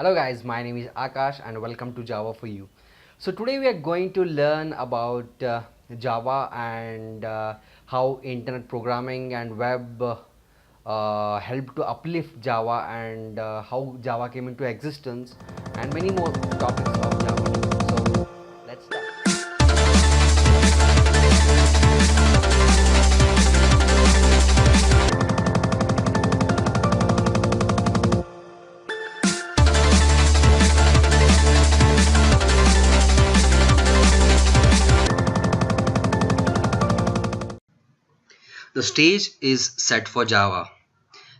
Hello guys, my name is Akash and welcome to Java for You. So today we are going to learn about Java and how internet programming and web help to uplift Java and how Java came into existence and many more topics of Java. So let's start. The stage is set for Java.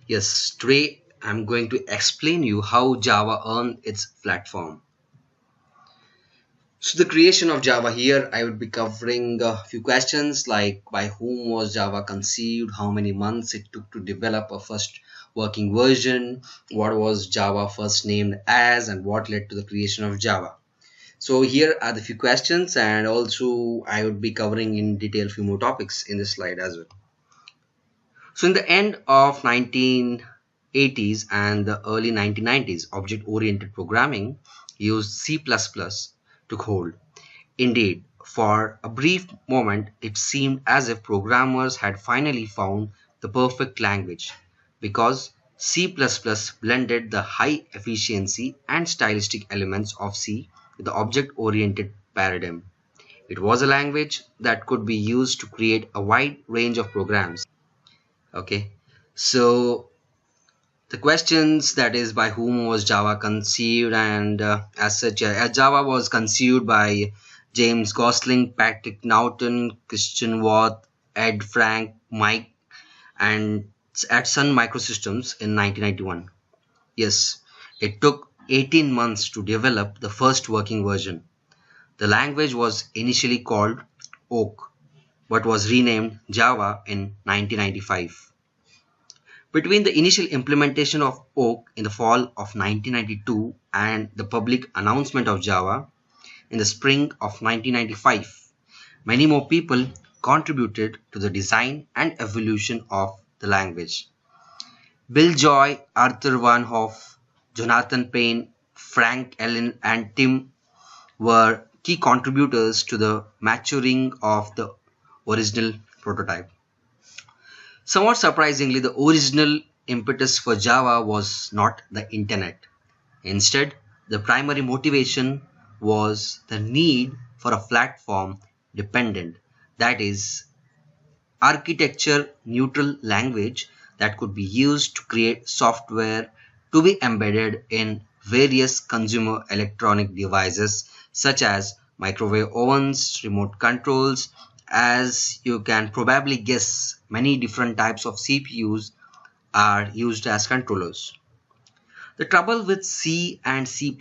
Yes, today I'm going to explain you how Java earned its platform. So the creation of Java here, I would be covering a few questions like by whom was Java conceived, how many months it took to develop a first working version, what was Java first named as, and what led to the creation of Java. So here are the few questions, and also I would be covering in detail few more topics in this slide as well. So in the end of 1980s and the early 1990s, object-oriented programming used C++ took hold. Indeed, for a brief moment, it seemed as if programmers had finally found the perfect language because C++ blended the high efficiency and stylistic elements of C with the object-oriented paradigm. It was a language that could be used to create a wide range of programs. Okay, so the questions, that is, by whom was Java conceived, and as such, Java was conceived by James Gosling, Patrick Naughton, Christian Worth, Ed Frank, Mike, and at Sun Microsystems in 1991. Yes, it took 18 months to develop the first working version. The language was initially called Oak, but was renamed Java in 1995. Between the initial implementation of Oak in the fall of 1992 and the public announcement of Java in the spring of 1995, many more people contributed to the design and evolution of the language. Bill Joy, Arthur Van Hoff, Jonathan Payne, Frank Allen, and Tim were key contributors to the maturing of the original prototype. Somewhat surprisingly, the original impetus for Java was not the internet. Instead, the primary motivation was the need for a platform dependent, that is, architecture neutral language that could be used to create software to be embedded in various consumer electronic devices such as microwave ovens, remote controls. As you can probably guess, many different types of CPUs are used as controllers. The trouble with C and C++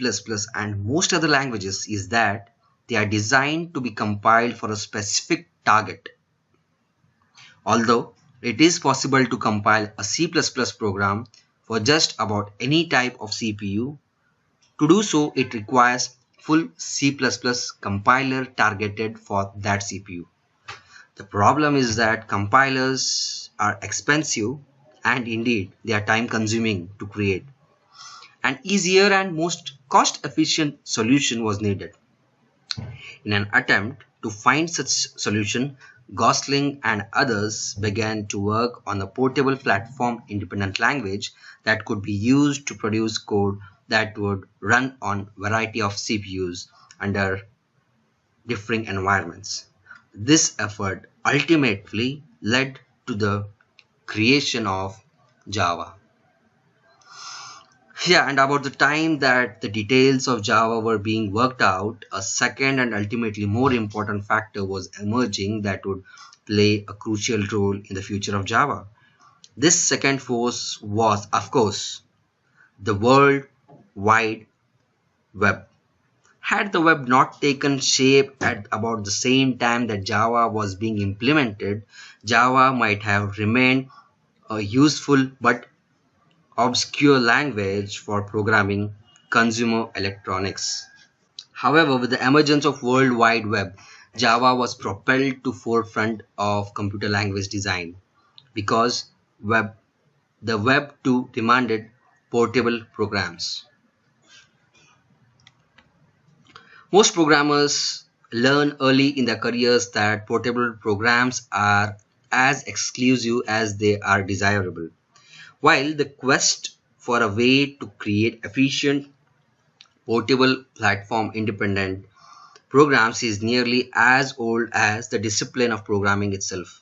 and most other languages is that they are designed to be compiled for a specific target. Although it is possible to compile a C++ program for just about any type of CPU, to do so it requires full C++ compiler targeted for that CPU. The problem is that compilers are expensive and indeed they are time consuming to create. An easier and most cost efficient solution was needed. In an attempt to find such solution, Gosling and others began to work on a portable platform independent language that could be used to produce code that would run on variety of CPUs under differing environments. This effort ultimately led to the creation of Java. Yeah, and about the time that the details of Java were being worked out, a second and ultimately more important factor was emerging that would play a crucial role in the future of Java. This second force was, of course, the World Wide Web. Had the web not taken shape at about the same time that Java was being implemented, Java might have remained a useful but obscure language for programming consumer electronics. However, with the emergence of World Wide Web, Java was propelled to forefront of computer language design because the web too demanded portable programs. Most programmers learn early in their careers that portable programs are as exclusive as they are desirable, while the quest for a way to create efficient, portable, platform independent programs is nearly as old as the discipline of programming itself.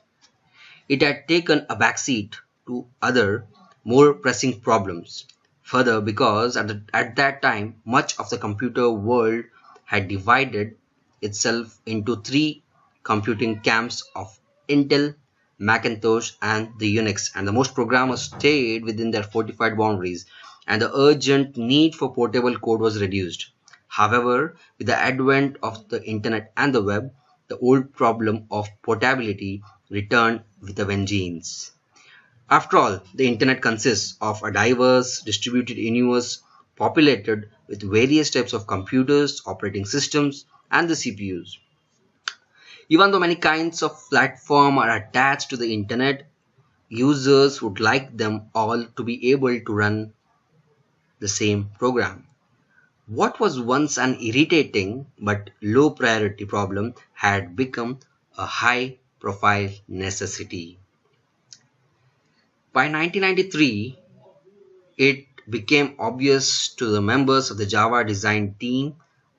It had taken a backseat to other, more pressing problems. Further, because at that time, much of the computer world had divided itself into three computing camps of Intel, Macintosh, and the Unix, and the most programmers stayed within their fortified boundaries, and the urgent need for portable code was reduced. However, with the advent of the internet and the web, the old problem of portability returned with a vengeance. After all, the internet consists of a diverse, distributed universe populated with various types of computers, operating systems, and the CPUs. Even though many kinds of platform are attached to the internet, users would like them all to be able to run the same program. What was once an irritating but low priority problem had become a high profile necessity. By 1993, it became obvious to the members of the Java design team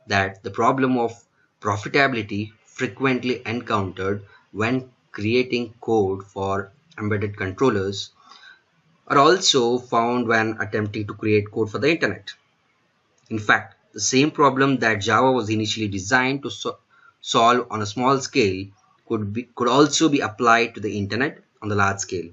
that the problem of profitability frequently encountered when creating code for embedded controllers are also found when attempting to create code for the internet. In fact, the same problem that Java was initially designed to solve on a small scale could also be applied to the internet on the large scale.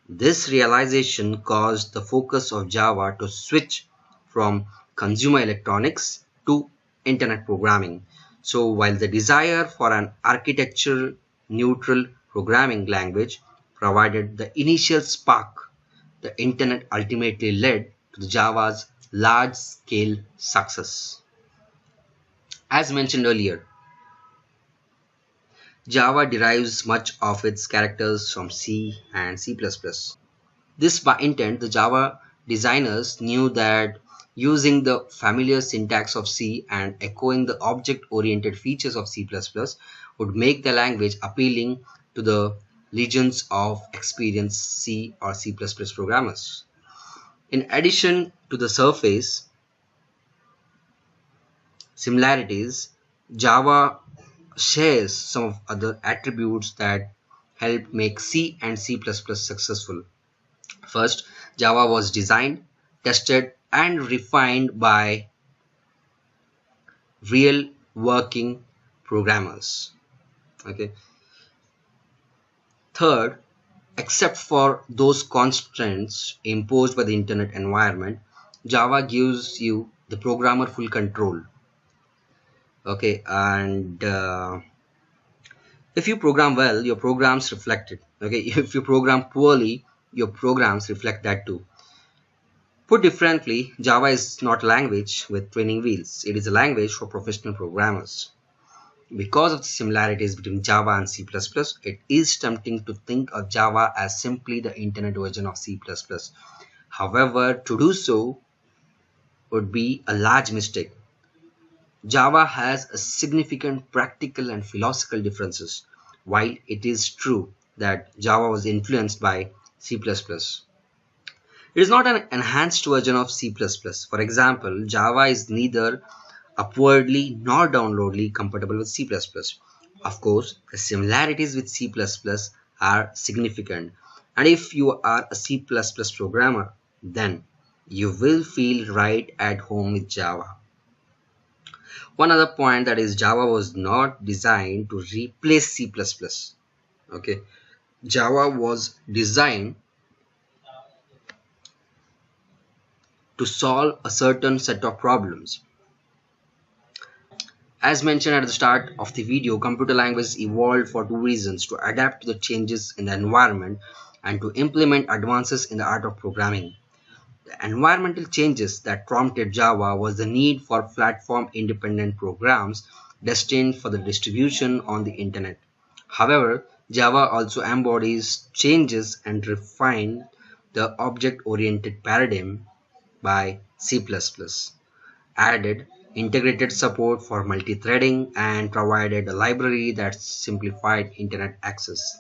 This realization caused the focus of Java to switch from consumer electronics to internet programming. So while the desire for an architecture neutral programming language provided the initial spark, the internet ultimately led to the Java's large-scale success. As mentioned earlier, Java derives much of its characters from C and C++. This by intent, the Java designers knew that using the familiar syntax of C and echoing the object-oriented features of C++ would make the language appealing to the legions of experienced C or C++ programmers. In addition to the surface similarities, Java shares some of other attributes that help make C and C++ successful. First, Java was designed, tested, and refined by real working programmers. Okay. Third, except for those constraints imposed by the internet environment, Java gives you the programmer full control. Okay, and if you program well, your programs reflect it. Okay, if you program poorly, your programs reflect that too. Put differently, Java is not a language with training wheels. It is a language for professional programmers. Because of the similarities between Java and C++, it is tempting to think of Java as simply the internet version of C++. However, to do so would be a large mistake. Java has a significant practical and philosophical differences, while it is true that Java was influenced by C++. It is not an enhanced version of C++. For example, Java is neither upwardly nor downwardly compatible with C++. Of course, the similarities with C++ are significant, and if you are a C++ programmer, then you will feel right at home with Java. One other point, that is Java was not designed to replace C++. Okay, Java was designed to solve a certain set of problems. As mentioned at the start of the video, computer languages evolved for two reasons: to adapt to the changes in the environment and to implement advances in the art of programming. The environmental changes that prompted Java was the need for platform-independent programs destined for the distribution on the internet. However, Java also embodies changes and refined the object-oriented paradigm by C++, added integrated support for multi-threading, and provided a library that simplified internet access.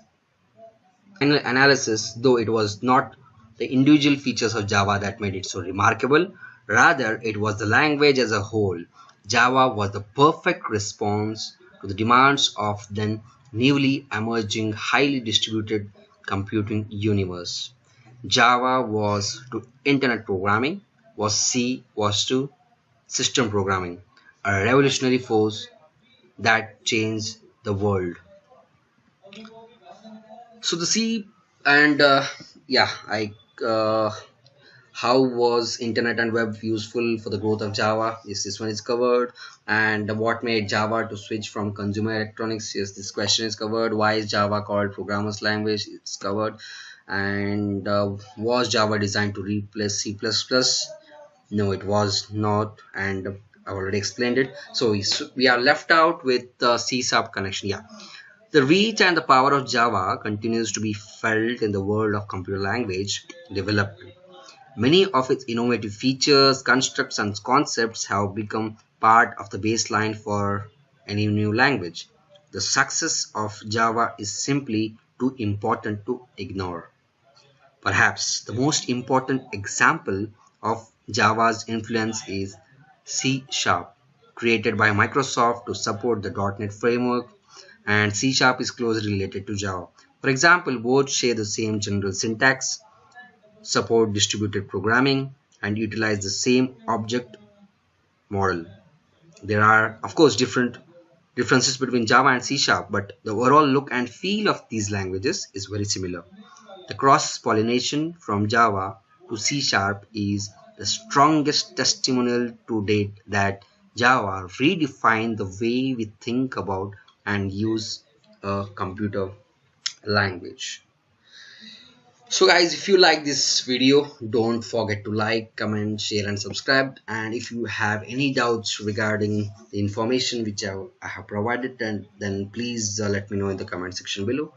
Final analysis, though it was not the individual features of Java that made it so remarkable, rather it was the language as a whole. Java was the perfect response to the demands of then newly emerging highly distributed computing universe. Java was to internet programming, was C was to system programming, a revolutionary force that changed the world. So the C and yeah, I how was internet and web useful for the growth of Java? Yes, this one is covered. And what made Java to switch from consumer electronics? Yes, this question is covered. Why is Java called programmer's language? It's covered. And was Java designed to replace C++? No, it was not, and I already explained it. So we are left out with the C# connection. Yeah, the reach and the power of Java continues to be felt in the world of computer language development. Many of its innovative features, constructs, and concepts have become part of the baseline for any new language. The success of Java is simply too important to ignore. Perhaps the most important example of Java's influence is C Sharp, created by Microsoft to support the .NET framework, and C Sharp is closely related to Java. For example, both share the same general syntax, support distributed programming, and utilize the same object model. There are, of course, differences between Java and C Sharp, but the overall look and feel of these languages is very similar. The cross-pollination from Java to C Sharp is the strongest testimonial to date that Java redefined the way we think about and use a computer language. So guys, if you like this video, don't forget to like, comment, share and subscribe. And if you have any doubts regarding the information which I have provided, then please let me know in the comment section below.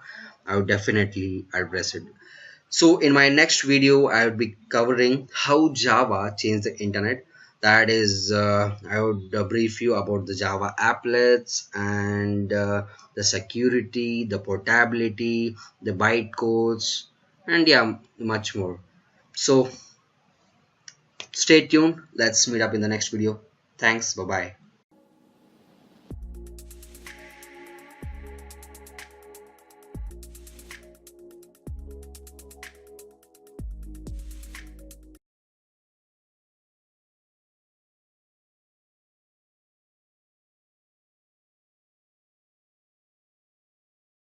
I would definitely address it. So in my next video, I will be covering how Java changed the internet. That is, I would brief you about the Java applets and the security, the portability, the bytecodes, and yeah, much more. So stay tuned. Let's meet up in the next video. Thanks. Bye bye.